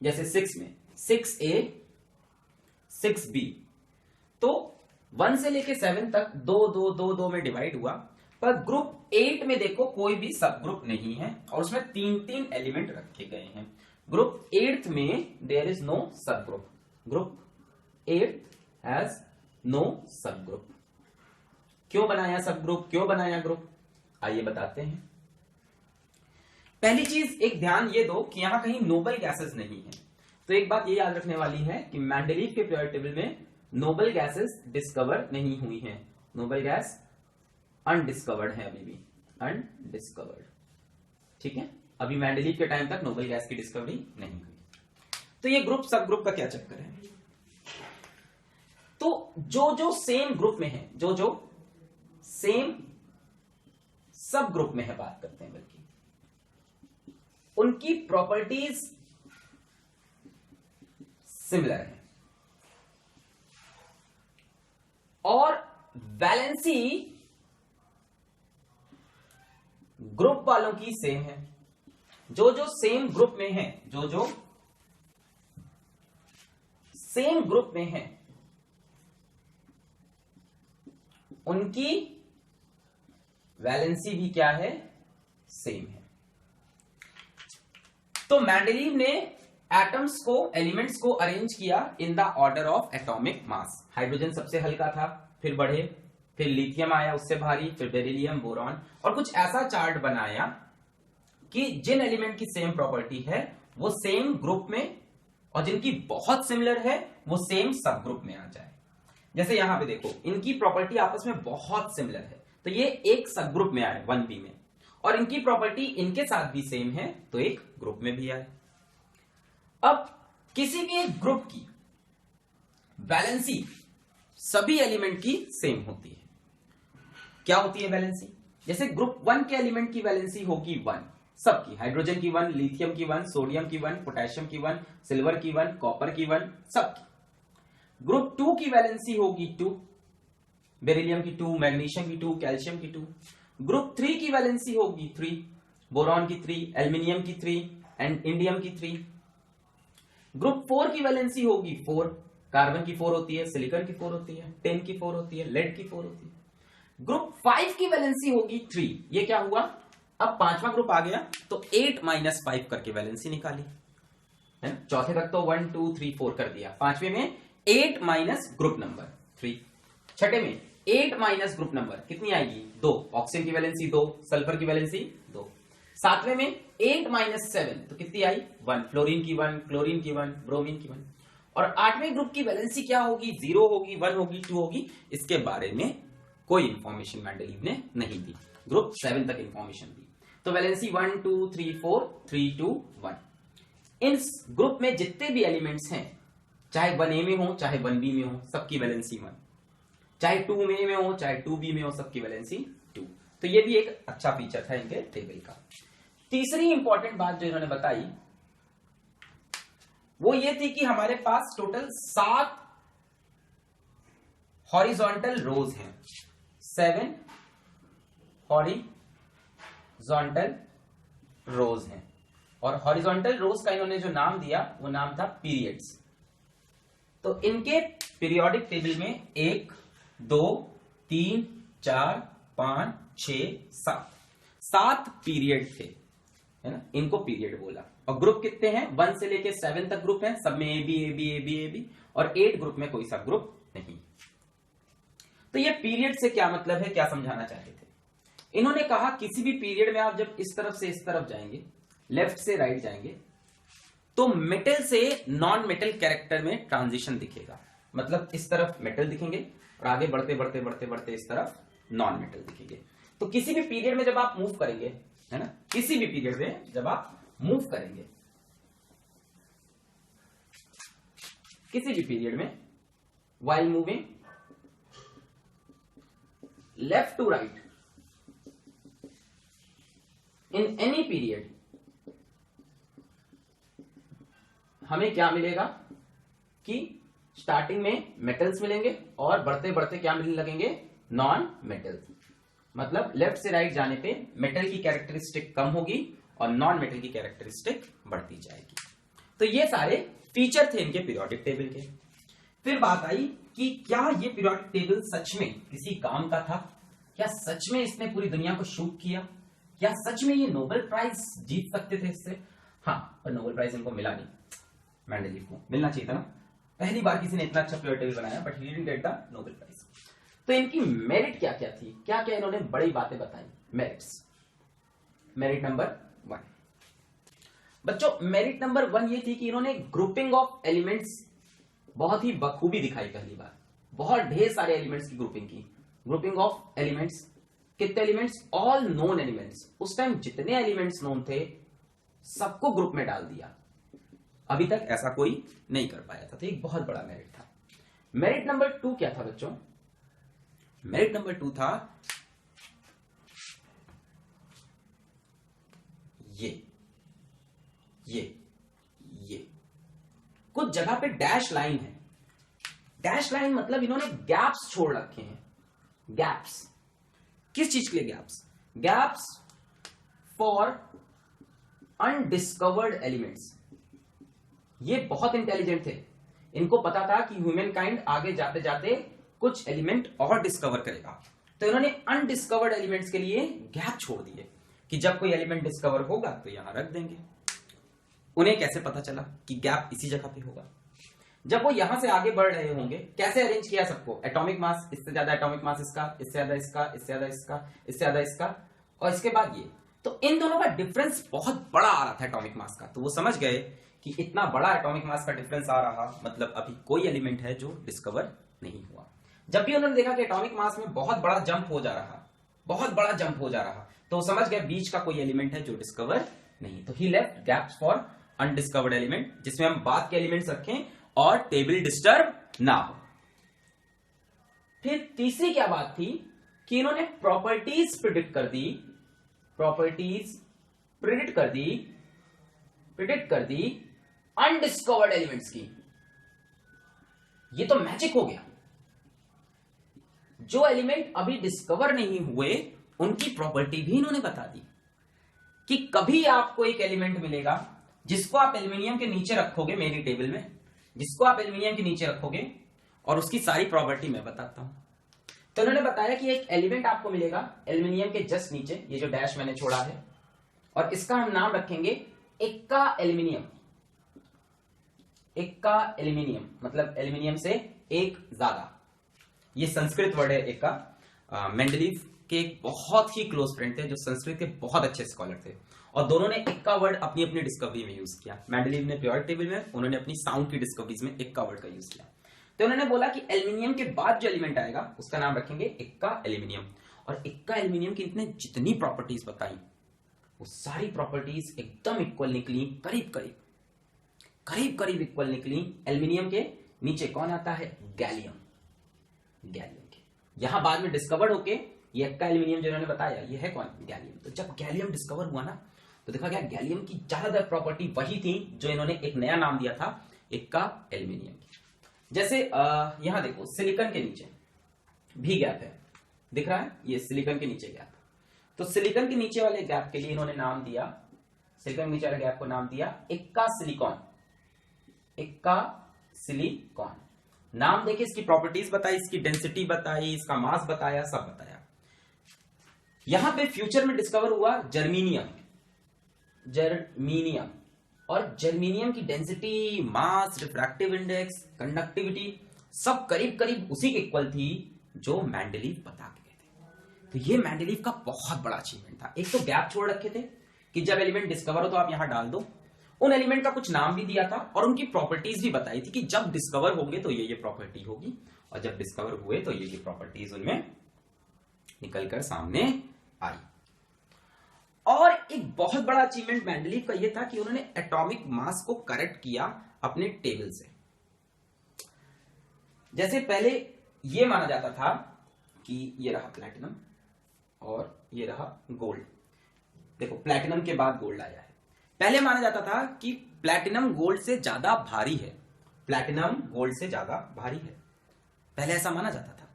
जैसे 6 में 6A 6B। तो 1 से लेके 7 तक 2 2 2 2 में डिवाइड हुआ। पर ग्रुप 8 में देखो कोई भी सब ग्रुप नहीं है और उसमें 3 एलिमेंट रखे गए हैं। ग्रुप 8 में देयर इज नो सब ग्रुप, ग्रुप 8 हैज नो सब ग्रुप। क्यों बनाया सब ग्रुप, क्यों बनाया ग्रुप, आइए बताते हैं। पहली चीज एक ध्यान ये दो कि यहां कहीं नोबल गैसेस नहीं है। तो एक बात ये याद रखने वाली है कि मेंडलीव के पीरियोडिक टेबल में नोबल गैसेस डिस्कवर नहीं हुई हैं। नोबल गैस अनडिस्कवर्ड है, अभी भी अनडिस्कवर्ड, ठीक है। अभी मेंडलीव के टाइम तक नोबल गैस की डिस्कवरी नहीं हुई। तो ये ग्रुप सब ग्रुप का क्या चक्कर है। तो जो जो सेम ग्रुप में है, जो जो सेम सब ग्रुप में है, बात करते हैं बल्कि, उनकी प्रॉपर्टीज सिमिलर है और वैलेंसी ग्रुप वालों की सेम है। जो जो सेम ग्रुप में है, जो जो सेम ग्रुप में है उनकी वैलेंसी भी क्या है, सेम है। तो मेंडलीव ने एटम्स को, एलिमेंट्स को अरेंज किया in the order of atomic mass. Hydrogen सबसे हल्का था, फिर बढ़े, फिर लिथियम आया उससे भारी, फिर बेरिलियम, बोरॉन, और कुछ ऐसा चार्ट बनाया कि जिन एलिमेंट की सेम प्रॉपर्टी है वो सेम ग्रुप में, और जिनकी बहुत सिमिलर है वो सेम सब ग्रुप में आ जाए। जैसे यहां पे देखो इनकी प्रॉपर्टी आपस में बहुत सिमिलर है, तो ये एक सब ग्रुप में आए 1B में, और इनकी प्रॉपर्टी इनके साथ भी सेम है तो एक ग्रुप में भी आए। अब किसी भी एक ग्रुप की वैलेंसी सभी एलिमेंट की सेम होती है। क्या होती है वैलेंसी, जैसे ग्रुप 1 के एलिमेंट की वैलेंसी होगी 1, सबकी, हाइड्रोजन की 1, लिथियम की 1, सोडियम की 1, पोटेशियम की 1, सिल्वर की 1, कॉपर की 1, सबकी। ग्रुप 2 की वैलेंसी होगी 2, बेरिलियम की 2, मैग्नीशियम की 2, कैल्शियम की 2। ग्रुप 3 की वैलेंसी होगी 3, बोरॉन की 3, एल्यूमिनियम की 3 एंड इंडियम की 3। ग्रुप 4 की वैलेंसी होगी 4, कार्बन की 4 होती है, सिलिकॉन की 4 होती है, टिन की 4 होती है, लेड की 4 होती है। ग्रुप 5 की वैलेंसी होगी 3। ये क्या हुआ, अब पांचवा ग्रुप आ गया तो 8 माइनस 5 करके वैलेंसी निकाली है। चौथे तक तो 1 2 3 4 कर दिया, पांचवे में 8 माइनस ग्रुप नंबर 3, छठे में 8 माइनस ग्रुप नंबर कितनी आएगी 2, ऑक्सीजन की वैलेंसी 2, सल्फर की वैलेंसी 2, सातवें में 8 माइनस 7 तो कितनी आई 1, फ्लोरीन की 1, क्लोरीन की 1, ब्रोमीन की 1। और आठवें ग्रुप की वैलेंसी क्या होगी, 0 होगी, 1 होगी, 2 होगी, इसके बारे में कोई इंफॉर्मेशन मेंडलीव ने नहीं दी, ग्रुप 7 तक इंफॉर्मेशन दी। तो वैलेंसी 1 2 3 4 3 2 1। इन ग्रुप में जितने भी एलिमेंट्स हैं, चाहे 1A में हो चाहे 1B में हो, सबकी वैलेंसी 1, चाहे 2A में हो चाहे 2B में हो, सबकी वैलेंसी 2। तो ये भी एक अच्छा फीचर था इनके टेबल का। तीसरी इंपॉर्टेंट बात जो इन्होंने बताई वो ये थी कि हमारे पास टोटल 7 हॉरिजॉन्टल रोज हैं, 7 हॉरिजॉन्टल रोज हैं। और हॉरिजॉन्टल रोज का इन्होंने जो नाम दिया वो नाम था पीरियड्स। तो इनके पीरियोडिक टेबल में 1 2 3 4 5 6 7 पीरियड थे, है ना, इनको पीरियड बोला। और ग्रुप कितने हैं, 1 से लेके 7 तक ग्रुप हैं, सब में ए बी और 8 ग्रुप में कोई सा ग्रुप नहीं। तो ये पीरियड से क्या मतलब है, क्या समझाना चाहते थे, इन्होंने कहा किसी भी पीरियड में आप जब इस तरफ से इस तरफ जाएंगे, लेफ्ट से राइट जाएंगे, तो मेटल से नॉन मेटल कैरेक्टर में ट्रांजिशन दिखेगा। मतलब इस तरफ मेटल दिखेंगे और आगे बढ़ते बढ़ते बढ़ते बढ़ते इस तरफ नॉन मेटल दिखेंगे। तो किसी भी पीरियड में जब आप मूव करेंगे, है ना, किसी भी पीरियड में जब आप मूव करेंगे, किसी भी पीरियड में while moving left to right in any period, हमें क्या मिलेगा कि स्टार्टिंग में मेटल्स मिलेंगे और बढ़ते बढ़ते क्या मिलने लगेंगे, नॉन मेटल्स। मतलब लेफ्ट से राइट जाने पे मेटल की कैरेक्टरिस्टिक कम होगी और नॉन मेटल की कैरेक्टरिस्टिक बढ़ती जाएगी। तो ये सारे फीचर थे इनके पीरियोडिक टेबल के। फिर बात आई कि क्या ये पीरियोडिक टेबल सच में किसी काम का था, क्या सच में इसने पूरी दुनिया को शूट किया, क्या सच में ये नोबेल प्राइज जीत सकते थे इससे। हाँ, पर नोबेल प्राइज इनको मिला नहीं, मेंडलीव को मिलना चाहिए था ना, पहली बार किसी ने इतना अच्छा पीरियोडिक टेबल बनाया, but he didn't get the Nobel prize. तो इनकी मेरिट क्या क्या थी, क्या क्या इन्होंने बड़ी बातें बताई। मेरिट्स, मेरिट नंबर 1 बच्चों, मेरिट नंबर 1 ये थी कि इन्होंने ग्रुपिंग ऑफ एलिमेंट्स बहुत ही बखूबी दिखाई। पहली बार बहुत ढेर सारे एलिमेंट्स की ग्रुपिंग की। ग्रुपिंग ऑफ एलिमेंट्स, कितने एलिमेंट्स, ऑल नोन एलिमेंट्स। उस टाइम जितने एलिमेंट्स नोन थे सबको ग्रुप में डाल दिया, अभी तक ऐसा कोई नहीं कर पाया था। तो एक बहुत बड़ा मेरिट था। मेरिट नंबर 2 क्या था बच्चों, मेरिट नंबर 2 था ये कुछ जगह पे डैश लाइन है। डैश लाइन मतलब इन्होंने गैप्स छोड़ रखे हैं। गैप्स किस चीज के लिए, gaps, gaps for undiscovered elements. ये बहुत इंटेलिजेंट थे, इनको पता था कि ह्यूमन काइंड आगे जाते जाते कुछ एलिमेंट और डिस्कवर करेगा। तो इन्होंने अनडिस्कवर्ड एलिमेंट्स के लिए गैप छोड़ दिए कि जब कोई एलिमेंट डिस्कवर होगा तो यहां रख देंगे। उन्हें कैसे पता चला कि गैप इसी जगह पे होगा, जब वो यहां से आगे बढ़ रहे होंगे। कैसे अरेंज किया सबको, एटॉमिक मास, इससे ज्यादा एटॉमिक मास इसका, इससे ज्यादा इसका, इससे ज्यादा इसका, इससे ज्यादा इसका, और इसके बाद ये। तो इन दोनों का डिफरेंस बहुत बड़ा आ रहा था एटॉमिक मास का। तो वो समझ गए कि इतना बड़ा एटॉमिक मास का डिफरेंस आ रहा, मतलब अभी कोई एलिमेंट है जो डिस्कवर नहीं हुआ। जब भी उन्होंने देखा कि एटॉमिक मास में बहुत बड़ा जंप हो जा रहा, बहुत बड़ा जंप हो जा रहा, तो वो समझ गए बीच का कोई एलिमेंट है जो डिस्कवर नहीं। तो ही left gaps for undiscovered element, जिसमें हम बाद के एलिमेंट्स रखें और टेबल डिस्टर्ब ना हो। फिर तीसरी क्या बात थी कि इन्होंने प्रॉपर्टीज प्रिडिक्ट कर दी, प्रॉपर्टीज प्रिडिक्ट कर दी अनडिस्कवर्ड एलिमेंट्स की। ये तो मैजिक हो गया। जो एलिमेंट अभी डिस्कवर नहीं हुए उनकी प्रॉपर्टी भी इन्होंने बता दी कि कभी आपको एक एलिमेंट मिलेगा जिसको आप एल्यूमिनियम के नीचे रखोगे, मेरी टेबल में जिसको आप एल्यूमिनियम के नीचे रखोगे, और उसकी सारी प्रॉपर्टी मैं बताता हूं। तो उन्होंने बताया कि एक एलिमेंट आपको मिलेगा एल्यूमिनियम के जस्ट नीचे, ये जो डैश मैंने छोड़ा है, और इसका हम नाम रखेंगे एक्का एल्यूमिनियम। एक्का एल्यूमिनियम मतलब एल्यूमिनियम से एक ज्यादा, ये संस्कृत वर्ड है एक्का। मेंडलीव के एक बहुत ही क्लोज फ्रेंड थे जो संस्कृत के बहुत अच्छे स्कॉलर थे, और दोनों ने एक्का वर्ड अपनी अपनी डिस्कवरी में यूज किया। मेंडलीव ने पीरियोडिक टेबल में, उन्होंने अपनी साउंड की डिस्कवरीज में एक्का वर्ड का यूज किया। तो उन्होंने बोला कि एल्यूमिनियम के बाद जो एलिमेंट आएगा उसका नाम रखेंगे एक्का एल्यूमिनियम। और एक्का एल्यूमिनियम की इतने जितनी प्रॉपर्टीज बताई वो सारी प्रॉपर्टीज एकदम इक्वल निकली, करीब करीब इक्वल निकली। एल्यूमिनियम के नीचे कौन आता है? गैलियम। गैलियम के यहां बाद में डिस्कवर्ड होके ये एक्का एल्यूमिनियम जो इन्होंने बताया ये है कौन? गैलियम। तो जब गैलियम डिस्कवर हुआ ना तो देखा गया गैलियम की ज्यादातर प्रॉपर्टी वही थी जो इन्होंने एक नया नाम दिया था एक्का एल्यूमिनियम। जैसे यहां देखो सिलिकॉन के नीचे भी गैप है, दिख रहा है? ये सिलिकॉन के नीचे गैप। तो सिलिकॉन के नीचे वाले गैप के लिए इन्होंने नाम दिया, सिलिकॉन के नीचे वाले गैप को नाम दिया एक्का सिलिकॉन। एक्का सिलिकॉन नाम देखे, इसकी प्रॉपर्टीज बताई, इसकी डेंसिटी बताई, इसका मास बताया, सब बताया। यहां पे फ्यूचर में डिस्कवर हुआ जर्मीनियम। जर्मीनियम और जर्मीनियम की डेंसिटी, मास, रिफ्रैक्टिव इंडेक्स, कंडक्टिविटी सब करीब करीब उसी के इक्वल थी जो मेंडलीव बता के गए थे। तो ये मेंडलीव का बहुत बड़ा अचीवमेंट था। एक तो गैप छोड़ रखे थे कि जब एलिमेंट डिस्कवर हो तो आप यहां डाल दो, उन एलिमेंट का कुछ नाम भी दिया था और उनकी प्रॉपर्टीज भी बताई थी कि जब डिस्कवर होंगे तो ये प्रॉपर्टी होगी, और जब डिस्कवर हुए तो ये प्रॉपर्टीज उनमें निकलकर सामने आई। और एक बहुत बड़ा अचीवमेंट मेंडलीव का यह था कि उन्होंने एटॉमिक मास को करेक्ट किया अपने टेबल से। जैसे पहले यह माना जाता था कि ये रहा प्लैटिनम और ये रहा गोल्ड। देखो प्लैटिनम के बाद गोल्ड आया है। पहले माना जाता था कि प्लैटिनम गोल्ड से ज्यादा भारी है, प्लैटिनम गोल्ड से ज्यादा भारी है, पहले ऐसा माना जाता था।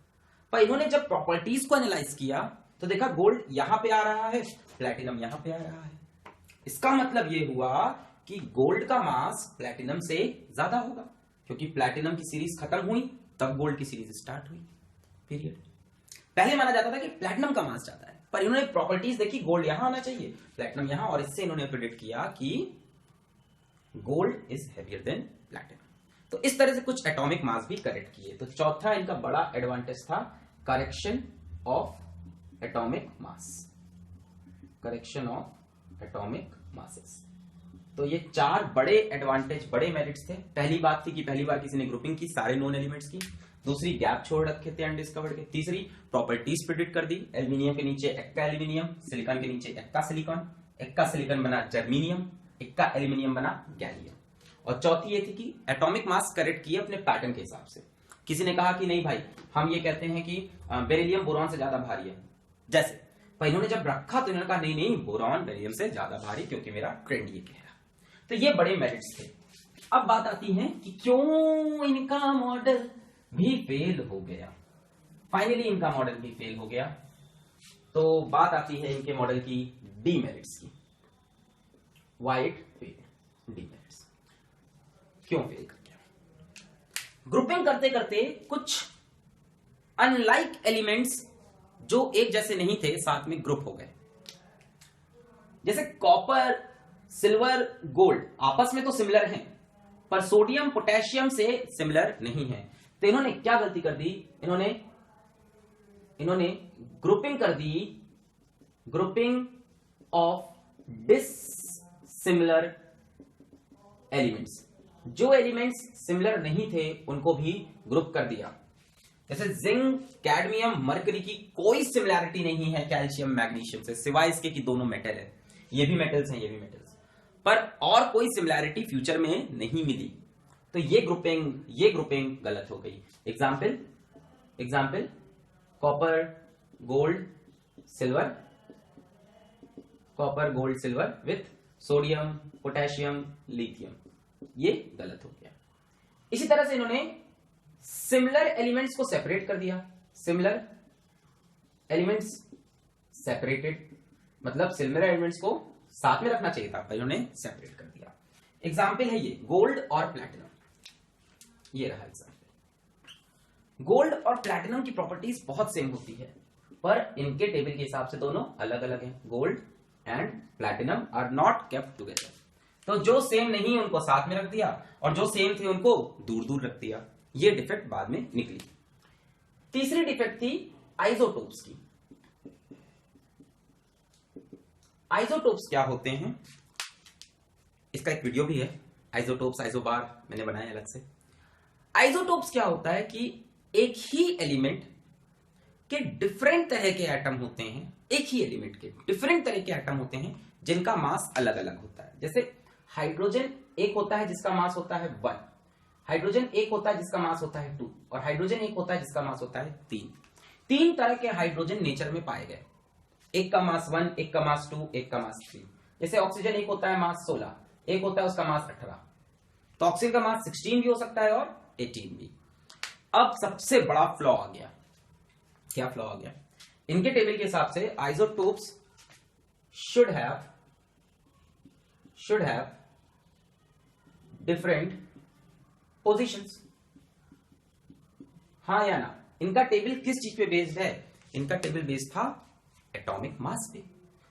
पर इन्होंने जब प्रॉपर्टीज को एनालाइज किया तो देखा गोल्ड यहां पे आ रहा है, प्लैटिनम यहां पे आ रहा है। इसका मतलब यह हुआ कि गोल्ड का मास प्लैटिनम से ज्यादा होगा, क्योंकि प्लैटिनम की सीरीज खत्म हुई तब गोल्ड की सीरीज स्टार्ट हुई, पीरियड। पहले माना जाता था कि प्लैटिनम का मास ज्यादा है, पर इन्होंने प्रॉपर्टीज देखी, गोल्ड यहां आना चाहिए, प्लैटिनम यहां, और इससे इन्होंने प्रेडिक्ट किया कि gold is heavier than platinum. तो इस तरह से कुछ एटॉमिक मास भी करेक्ट किए। तो चौथा इनका बड़ा एडवांटेज था correction of atomic mass, correction of atomic masses. तो ये चार बड़े एडवांटेज, बड़े मेरिट्स थे। पहली बात थी कि पहली बार किसी ने ग्रुपिंग की सारे नोन एलिमेंट्स की। दूसरी, गैप छोड़ रखे थे अनडिस्कवर्ड के। तीसरी, प्रॉपर्टीज प्रेडिक्ट कर दी। एल्यूमिनियम के नीचे एक्का एल्यूमिनियम, सिलिकॉन के नीचे एक्का सिलिकॉन, एक्का सिलिकॉन बना जर्मीनियम, एक्का एल्यूमिनियम बना गैलियम। और चौथी ये थी कि एटॉमिक मास करेक्ट किए अपने पैटर्न के हिसाब से। किसी ने कहा कि नहीं भाई, हम ये कहते हैं कि बेरिलियम बोरॉन से ज्यादा भारी है, जैसे, पर इन्होंने जब रखा तो इन्होंने कहा नहीं नहीं, बोरॉन बेरिलियम से ज्यादा भारी, क्योंकि मेरा ट्रेंड ये कह रहा। तो ये बड़े मेरिट्स थे। अब बात आती है कि क्यों इनका मॉडल भी फेल हो गया। फाइनली इनका मॉडल भी फेल हो गया। तो बात आती है इनके मॉडल की डीमेरिट्स की। व्हाई इट फेल, डीमेरिट्स, क्यों फेल कर गया? ग्रुपिंग करते करते कुछ अनलाइक एलिमेंट्स जो एक जैसे नहीं थे साथ में ग्रुप हो गए। जैसे कॉपर, सिल्वर, गोल्ड आपस में तो सिमिलर हैं, पर सोडियम पोटेशियम से सिमिलर नहीं है। तो इन्होंने क्या गलती कर दी? इन्होंने ग्रुपिंग कर दी, ग्रुपिंग ऑफ डिससिमिलर एलिमेंट्स। जो एलिमेंट्स सिमिलर नहीं थे उनको भी ग्रुप कर दिया। जैसे जिंक, कैडमियम, मरकरी की कोई सिमिलैरिटी नहीं है कैल्शियम, मैग्नीशियम से, सिवाय इसके कि दोनों मेटल है। ये भी मेटल्स हैं, ये भी मेटल्स, पर और कोई सिमिलैरिटी फ्यूचर में नहीं मिली। तो ये ग्रुपिंग गलत हो गई। Example copper gold silver, copper gold silver with sodium potassium lithium, ये गलत हो गया। इसी तरह से इन्होंने सिमिलर एलिमेंट्स को सेपरेट कर दिया। सिमिलर एलिमेंट्स सेपरेटेड, मतलब सिमिलर एलिमेंट्स को साथ में रखना चाहिए था, पर इन्होंने सेपरेट कर दिया। एग्जाम्पल है ये गोल्ड और प्लैटिनम, ये रहा एग्जाम्पल। गोल्ड और प्लैटिनम की प्रॉपर्टीज बहुत सेम होती है, पर इनके टेबल के हिसाब से दोनों अलग अलग हैं। Gold and platinum are not kept together. तो जो सेम नहीं उनको साथ में रख दिया और जो सेम थे उनको दूर दूर रख दिया। ये डिफेक्ट बाद में निकली। तीसरी डिफेक्ट थी आइसोटोप्स की। आइसोटोप्स क्या होते हैं, इसका एक वीडियो भी है, आइसोटोप्स आइसोबार मैंने बनाया अलग से। आइसोटोप्स क्या होता है कि एक ही एलिमेंट के डिफरेंट तरह के एटम होते हैं, एक ही एलिमेंट के डिफरेंट तरह के एटम होते हैं जिनका मास अलग अलग होता है। जैसे हाइड्रोजन एक होता है जिसका मास होता है 1, हाइड्रोजन एक होता है जिसका मास होता है 2, और हाइड्रोजन एक होता है जिसका मास होता है 3। 3 तरह के हाइड्रोजन नेचर में पाए गए, एक का मास 1, एक का मास 2, एक का मास 3। जैसे ऑक्सीजन एक होता है मास 16, एक होता है उसका मास 18, तो ऑक्सीजन का मास 16 भी हो सकता है और 18 भी। अब सबसे बड़ा फ्लॉ आ गया। क्या फ्लॉ आ गया? इनके टेबल के हिसाब से isotopes should have different positions. हाँ या ना? इनका टेबल किस चीज पे बेस्ड है? इनका टेबल बेस्ड था एटॉमिक मास पे।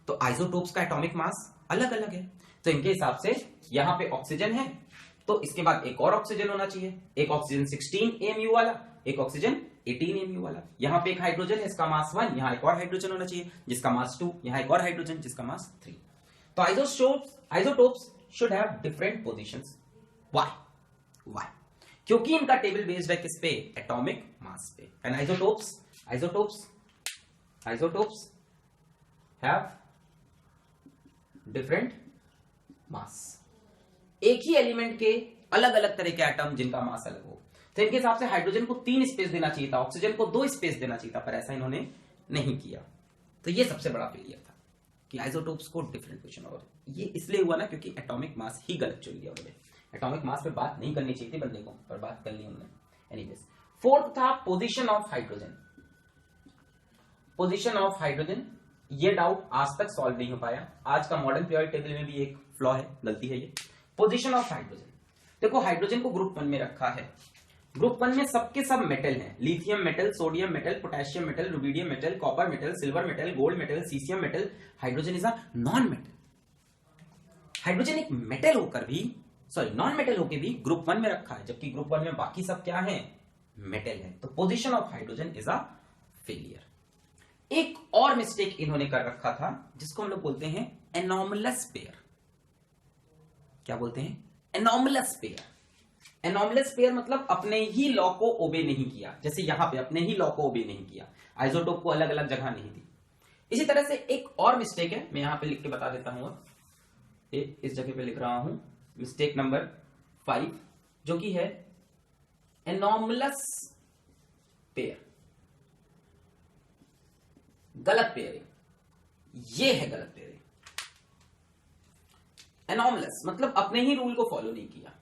तो आइसोटोप्स का एटॉमिक मास अलग अलग है, तो इनके हिसाब से यहां पे ऑक्सीजन है तो इसके बाद एक और ऑक्सीजन होना चाहिए, एक ऑक्सीजन 16 AMU वाला, एक ऑक्सीजन 18 AMU वाला। यहां पे एक हाइड्रोजन है, इसका मास 1, यहां एक और हाइड्रोजन होना चाहिए जिसका मास 2, यहां एक और हाइड्रोजन जिसका मास 3। तो isotopes should have different positions. Why? क्योंकि इनका टेबल बेस्ड है किस पे? एटॉमिक मास पे। And isotopes have different mass. एक ही एलिमेंट के अलग अलग तरह के एटम जिनका मास अलग हो। तो इनके हिसाब से हाइड्रोजन को 3 स्पेस देना चाहिए था, ऑक्सीजन को 2 स्पेस देना चाहिए था, पर ऐसा इन्होंने नहीं किया। तो ये सबसे बड़ा फेलियर था कि आइसोटोप्स को डिफरेंट पोजीशन। और ये इसलिए हुआ ना क्योंकि एटॉमिक मास ही गलत चुन लिया उन्होंने। एटॉमिक मास पे बात नहीं करनी चाहिए थी बंदे को, पर बात कर ली उन्होंने। एनीवेज, फोर्थ था position of hydrogen. Position of hydrogen, ये डाउट आज तक सॉल्व नहीं हो पाया। आज का मॉडर्न पीरियोडिक टेबल में भी एक फ्लॉ है, गलती है ये। पोजीशन ऑफ हाइड्रोजन, देखो हाइड्रोजन को ग्रुप 1 में रखा है। ग्रुप 1 में सबके सब मेटल हैं, lithium metal, sodium metal, potassium metal, rubidium metal, copper metal, silver metal, gold metal, caesium metal. Hydrogen is a non metal. Hydrogen एक मेटल होकर भी, नॉन मेटल होकर भी ग्रुप 1 में रखा है, जबकि ग्रुप 1 में बाकी सब क्या है? मेटल है। तो position of hydrogen is a failure. एक और मिस्टेक इन्होंने कर रखा था जिसको हम लोग बोलते हैं एनॉमलस पेयर। क्या बोलते हैं? Anomalous pair. एनॉमलस पेयर मतलब अपने ही लॉ को ओबे नहीं किया। जैसे यहां पे अपने ही लॉ को ओबे नहीं किया, आइसोटोप को अलग अलग जगह नहीं दी। इसी तरह से एक और मिस्टेक है, मैं यहां पे लिख के बता देता हूं। इस जगह पे लिख रहा हूं मिस्टेक नंबर 5, जो कि है एनॉमलस पेयर। गलत पेयरिंग, ये है गलत पेयरिंग। एनॉमलस मतलब अपने ही रूल को फॉलो नहीं किया।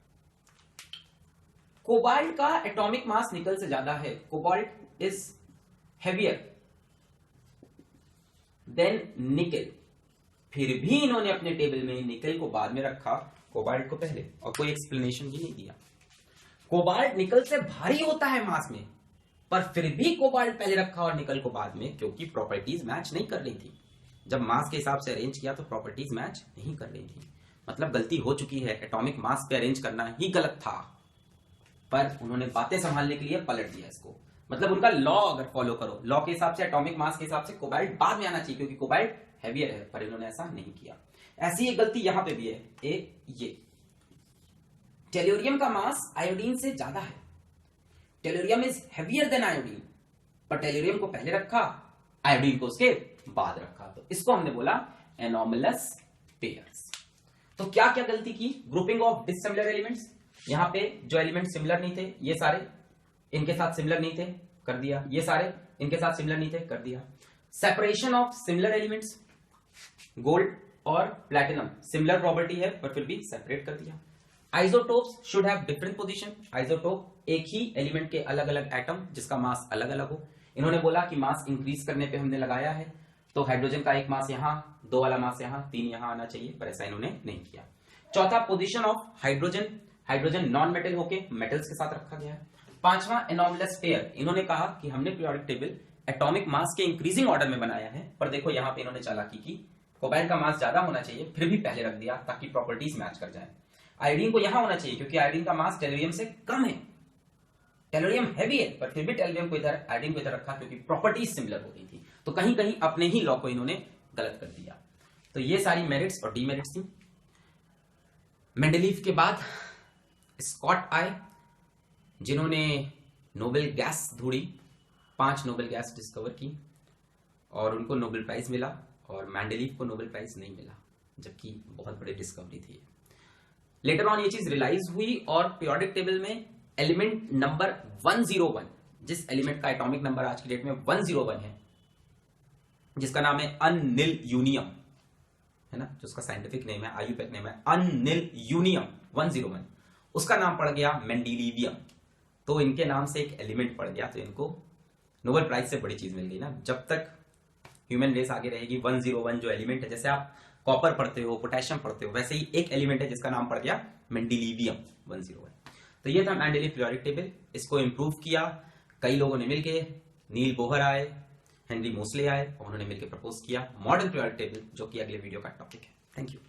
कोबाल्ट का एटॉमिक मास निकल से ज्यादा है। कोबाल्ट इज हेवियर देन निकल, फिर भी इन्होंने अपने टेबल में निकल को बाद में रखा, कोबाल्ट को पहले, और कोई एक्सप्लेनेशन भी नहीं दिया। कोबाल्ट निकल से भारी होता है मास में, पर फिर भी कोबाल्ट पहले रखा और निकल को बाद में, क्योंकि प्रॉपर्टीज मैच नहीं कर रही थी। जब मास के हिसाब से अरेंज किया तो प्रॉपर्टीज मैच नहीं कर रही थी, मतलब गलती हो चुकी है। एटॉमिक मास पे अरेंज करना ही गलत था, पर उन्होंने बातें संभालने के लिए पलट दिया इसको। मतलब उनका लॉ अगर फॉलो करो, लॉ के हिसाब से एटॉमिक मास के हिसाब से कोबाल्ट बाद में आना चाहिए, क्योंकि कोबाल्ट हैवियर है, पर इन्होंने ऐसा नहीं किया। ऐसी एक गलती यहां पे भी है। ये टेल्यूरियम का मास आयोडीन से ज्यादा है। Tellurium is heavier than iodine, पर टेल्यूरियम को पहले रखा, आयोडीन को उसके बाद रखा, तो इसको हमने बोला एनॉमलस पेयर्स। तो क्या क्या गलती की? ग्रुपिंग ऑफ डिसिमिलर एलिमेंट्स, यहां पे जो एलिमेंट सिमिलर नहीं थे ये सारे इनके साथ सिमिलर नहीं थे, कर दिया। ये सारे इनके साथ सिमिलर नहीं थे, कर दिया। Separation of similar elements, gold और प्लैटिनम सिमिलर प्रॉपर्टी है पर फिर भी सेपरेट कर दिया। Isotopes should have different position, isotope एक ही एलिमेंट के अलग अलग एटम जिसका मास अलग अलग हो। इन्होंने बोला कि मास इंक्रीज करने पे हमने लगाया है, तो हाइड्रोजन का एक मास यहां, 2 वाला मास यहां, 3 यहां आना चाहिए, पर ऐसा इन्होंने नहीं किया। चौथा, position of hydrogen, hydrogen non metal होके मेटल्स के साथ रखा गया है। 5वां एनॉमलस पेयर, इन्होंने कहा कि हमने पीरियोडिक टेबल एटॉमिक मास के इंक्रीजिंग ऑर्डर में बनाया है, पर देखो यहां पे इन्होंने चालाकी की, कोबाल्ट का मास ज्यादा होना चाहिए फिर भी पहले रख दिया ताकि प्रॉपर्टीज मैच कर जाए। आयोडीन को यहां होना चाहिए क्योंकि आयोडीन का मास टेलोरियम से कम है, टेलोरियम हैवी है, पर फिर भी टेलोरियम को इधर, आयोडीन को इधर रखा क्योंकि प्रॉपर्टीज सिमिलर हो रही थी। तो कहीं कहीं अपने ही लॉ को इन्होंने गलत कर दिया। तो ये सारी मेरिट्स और डीमेरिट्स थी। मेंडलीव के बाद स्कॉट आए, जिन्होंने नोबेल गैस ढूंढी, 5 नोबेल गैस डिस्कवर की और उनको नोबेल प्राइज मिला, और मेंडलीव को नोबेल प्राइज नहीं मिला, जबकि बहुत बड़ी डिस्कवरी थी। लेटर ऑन ये चीज रियलाइज हुई और पीरियोडिक टेबल में एलिमेंट नंबर 101, जिस एलिमेंट का एटॉमिक नंबर आज की डेट में 101 है, जिसका नाम है अनिलयूनियम, है ना, जो उसका साइंटिफिक नेम है, आईयूपैक नेम है अनिलयूनियम 101, उसका नाम पड़ गया मेंडेलिवियम। तो इनके नाम से एक एलिमेंट पड़ गया, तो इनको नोबेल प्राइज से बड़ी चीज मिल गई ना। जब तक ह्यूमन रेस आगे रहेगी, 101 जो एलिमेंट है, जैसे आप कॉपर पढ़ते हो, पोटेशियम पढ़ते हो, वैसे ही एक एलिमेंट है जिसका नाम पड़ गया मेंडेलिवियम 101। तो ये था मेंडेलीव पीरियोडिक टेबल। इसको इंप्रूव किया कई लोगों ने मिलके, नील बोहर आए, हेनरी मोसले आए, और उन्होंने मिलकर प्रपोज किया मॉडर्न पीरियोडिक टेबल, जो कि अगले वीडियो का टॉपिक है। Thank you.